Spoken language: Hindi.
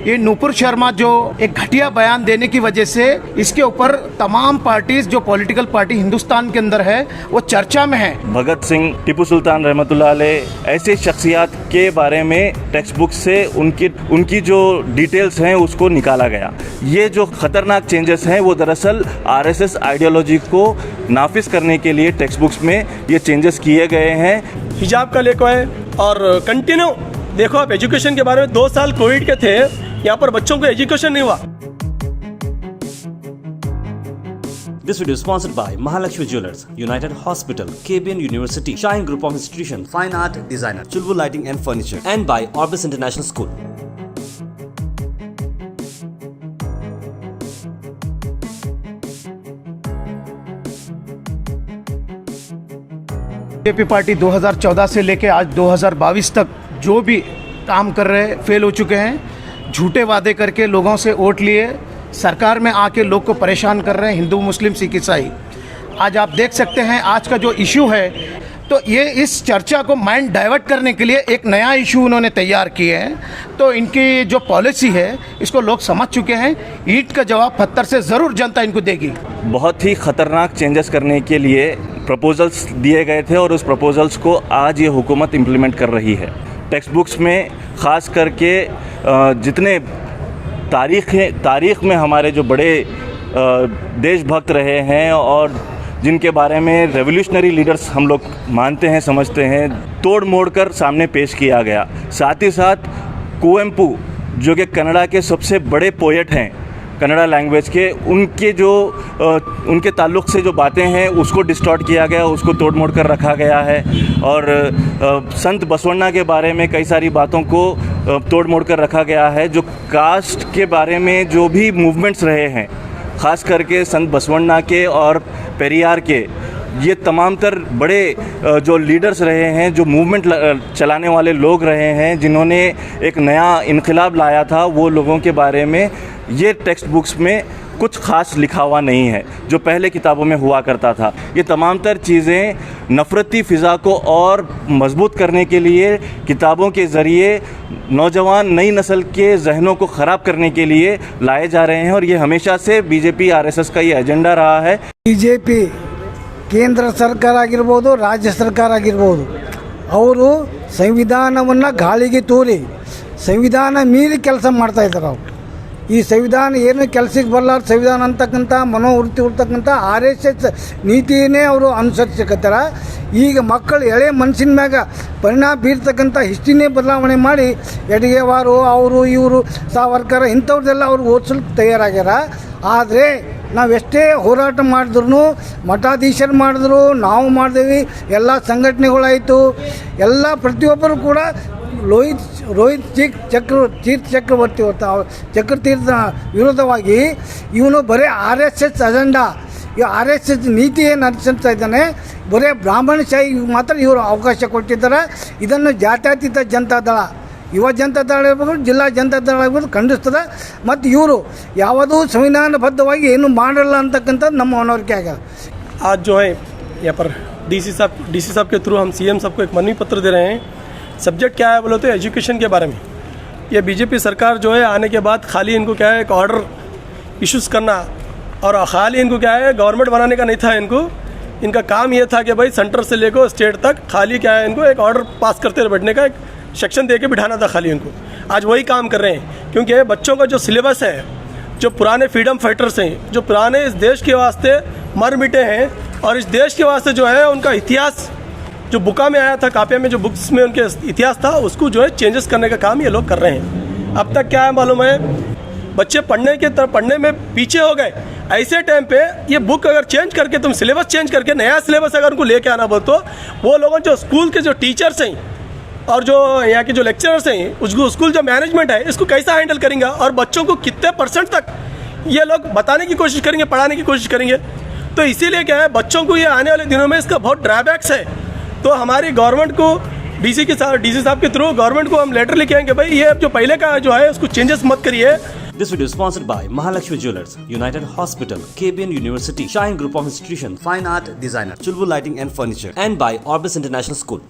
ये नूपुर शर्मा जो एक घटिया बयान देने की वजह से इसके ऊपर तमाम पार्टीज जो पॉलिटिकल पार्टी हिंदुस्तान के अंदर है वो चर्चा में है। भगत सिंह, टीपू सुल्तान रहमतुल्लाह अलैह ऐसे शख्सियात के बारे में टेक्स्ट बुक से उनकी जो डिटेल्स हैं उसको निकाला गया। ये जो खतरनाक चेंजेस हैं वो दरअसल आरएसएस आइडियोलॉजी को नाफिज करने के लिए टेक्स्ट बुक्स में ये चेंजेस किए गए हैं। हिजाब का लेको है और कंटिन्यू देखो आप एजुकेशन के बारे में 2 साल कोविड के थे, यहाँ पर बच्चों को एजुकेशन नहीं हुआ। This video is sponsored by Mahalakshmi Jewelers, United Hospital, KBN University, Shine Group of Institutions, Fine Art Designer, Chulbul Lighting and Furniture, and by Orbis International School. BJP party 2014 से लेके आज 2022 तक जो भी काम कर रहे फेल हो चुके हैं। झूठे वादे करके लोगों से वोट लिए सरकार में आके लोग को परेशान कर रहे हैं, हिंदू मुस्लिम सिख ईसाई। आज आप देख सकते हैं आज का जो इशू है, तो ये इस चर्चा को माइंड डाइवर्ट करने के लिए एक नया इशू उन्होंने तैयार किए हैं। तो इनकी जो पॉलिसी है इसको लोग समझ चुके हैं। ईंट का जवाब पत्थर से ज़रूर जनता इनको देगी। बहुत ही ख़तरनाक चेंजेस करने के लिए प्रपोजल्स दिए गए थे और उस प्रपोजल्स को आज ये हुकूमत इम्प्लीमेंट कर रही है। टेक्स्ट बुक्स में ख़ास करके जितने तारीख़ में हमारे जो बड़े देशभक्त रहे हैं और जिनके बारे में रेवोल्यूशनरी लीडर्स हम लोग मानते हैं, समझते हैं, तोड़ मोड़ कर सामने पेश किया गया। साथ ही साथ कुवेंपु जो कि कन्नड़ा के सबसे बड़े पोएट हैं, कन्नड़ा लैंग्वेज के, उनके ताल्लुक़ से जो बातें हैं उसको डिस्टॉर्ट किया गया, उसको तोड़ मोड़ कर रखा गया है। और संत बसवण्णा के बारे में कई सारी बातों को तोड़ मोड़ कर रखा गया है। जो कास्ट के बारे में जो भी मूवमेंट्स रहे हैं, ख़ास करके संत बसवण्णा के और पेरियार के, ये तमाम तर बड़े जो लीडर्स रहे हैं, जो मूवमेंट चलाने वाले लोग रहे हैं, जिन्होंने एक नया इनकलाब लाया था, वो लोगों के बारे में ये टेक्स्ट बुक्स में कुछ ख़ास लिखा हुआ नहीं है जो पहले किताबों में हुआ करता था। ये तमाम तर चीज़ें नफ़रती फ़िज़ा को और मजबूत करने के लिए किताबों के ज़रिए नौजवान नई नस्ल के जहनों को ख़राब करने के लिए लाए जा रहे हैं। और ये हमेशा से बीजेपी आरएसएस का ये एजेंडा रहा है। बीजेपी ಕೇಂದ್ರ ಸರ್ಕಾರ ಆಗಿರ್ಬೋದು, ರಾಜ್ಯ ಸರ್ಕಾರ ಆಗಿರ್ಬೋದು, ಅವರು ಸಂವಿಧಾನವನ್ನು ಗಾಳಿಗೆ ತೂರಿ ಸಂವಿಧಾನ ಮೀರಿ ಕೆಲಸ ಮಾಡ್ತಾಯಿದ್ದಾರೆ. ಅವರು ಈ ಸಂವಿಧಾನ ಏನು ಕೆಲಸಕ್ಕೆ ಬರಲಾರ ಸಂವಿಧಾನ ಅಂತಕ್ಕಂಥ ಮನೋವೃತ್ತಿ ಇರ್ತಕ್ಕಂಥ RSS ನೀತಿಯೇ ಅವರು ಅನುಸರಿಸಕತ್ತಾರ. ಈಗ ಮಕ್ಕಳು ಎಳೆ ಮನಸ್ಸಿನ ಮ್ಯಾಗ ಪರಿಣಾಮ ಬೀರ್ತಕ್ಕಂಥ ಹಿಸ್ಟ್ರಿನೇ ಬದಲಾವಣೆ ಮಾಡಿ ಎಡಗೆವಾರು ಅವರು ಇವರು ಸಾವರ್ಕರ ಇಂಥವ್ರದ್ದೆಲ್ಲ ಅವರು ಓದಿಸಲಿಕ್ಕೆ ತಯಾರಾಗ್ಯಾರ. ಆದರೆ ನಾವೆಷ್ಟೇ ಹೋರಾಟ ಮಾಡಿದ್ರು, ಮಠಾಧೀಶರು ಮಾಡಿದ್ರು, ನಾವು ಮಾಡಿದೇವಿ, ಎಲ್ಲ ಸಂಘಟನೆಗಳಾಯಿತು, ಎಲ್ಲ ಪ್ರತಿಯೊಬ್ಬರು ಕೂಡ ರೋಹಿತ್ ತೀರ್ಥ ಚಕ್ರವರ್ತಿ ಚಕ್ರತೀರ್ಥ ವಿರೋಧವಾಗಿ ಇವನು ಬರೀ RSS ಅಜೆಂಡಾ, ಈ RSS ನೀತಿ ಏನು ಅನುಸರಿಸ್ತಾ ಇದ್ದಾನೆ, ಬರೀ ಬ್ರಾಹ್ಮಣಶಾಹಿಗೆ ಮಾತ್ರ ಇವರು ಅವಕಾಶ ಕೊಟ್ಟಿದ್ದಾರೆ. ಇದನ್ನು ಜಾತ್ಯತೀತ ಜನತಾದಳ, ಯುವ ಜನತಾದಳ ಇರ್ಬೋದು, ಜಿಲ್ಲಾ ಜನತಾದಳ ಇರ್ಬೋದು ಖಂಡಿಸ್ತದೆ. ಮತ್ತು ಇವರು ಯಾವುದೂ ಸಂವಿಧಾನಬದ್ಧವಾಗಿ ಏನು ಮಾಡಲ್ಲ ಅಂತಕ್ಕಂಥದ್ದು ನಮ್ಮ ಮನವರಿಕೆ ಆಗ್ಯದ. आज जो है यहाँ पर डीसी साहब के थ्रू हम CM साहब को एक मनवी पत्र दे रहे हैं। सब्जेक्ट क्या है बोलो तो एजुकेशन के बारे में। ये बीजेपी सरकार जो है आने के बाद खाली इनको क्या है एक ऑर्डर इश्यूज़ करना, और खाली इनको क्या है गवर्नमेंट बनाने का नहीं था। इनका काम ये था कि भाई सेंटर से लेकर स्टेट तक खाली क्या है इनको एक ऑर्डर पास करते बैठने का, एक सेक्शन दे के बिठाना था खाली इनको। आज वही काम कर रहे हैं, क्योंकि बच्चों का जो सिलेबस है, जो पुराने फ्रीडम फाइटर्स हैं, जो पुराने इस देश के वास्ते मर मिटे हैं और इस देश के वास्ते जो है उनका इतिहास जो बुका में आया था, कापिया में जो बुक्स में उनके इतिहास था, उसको जो है चेंजेस करने का काम ये लोग कर रहे हैं। अब तक क्या है मालूम है, बच्चे पढ़ने में पीछे हो गए। ऐसे टाइम पे ये बुक अगर चेंज करके तुम सिलेबस चेंज करके नया सिलेबस अगर उनको लेके आना बोल, तो वो लोगों जो स्कूल के जो टीचर्स हैं और जो यहाँ के जो लेक्चरर्स हैं, उसको स्कूल जो मैनेजमेंट है, इसको कैसा हैंडल करेंगे और बच्चों को कितने % तक ये लोग बताने की कोशिश करेंगे, पढ़ाने की कोशिश करेंगे। तो इसीलिए क्या है, बच्चों को ये आने वाले दिनों में इसका बहुत ड्रॉबैक्स है। तो हमारी गवर्नमेंट को डीसी साहब के थ्रू गवर्नमेंट को हम लेटर लिखे आएंगे, भाई ये जो पहले का जो है उसको चेंजेस मत करिए। This video is sponsored by Mahalakshmi Jewelers, United Hospital, KBN University, Shine Group of Institutions, Fine Art Designer, Chulbul Lighting and Furniture, and by Orbis International School.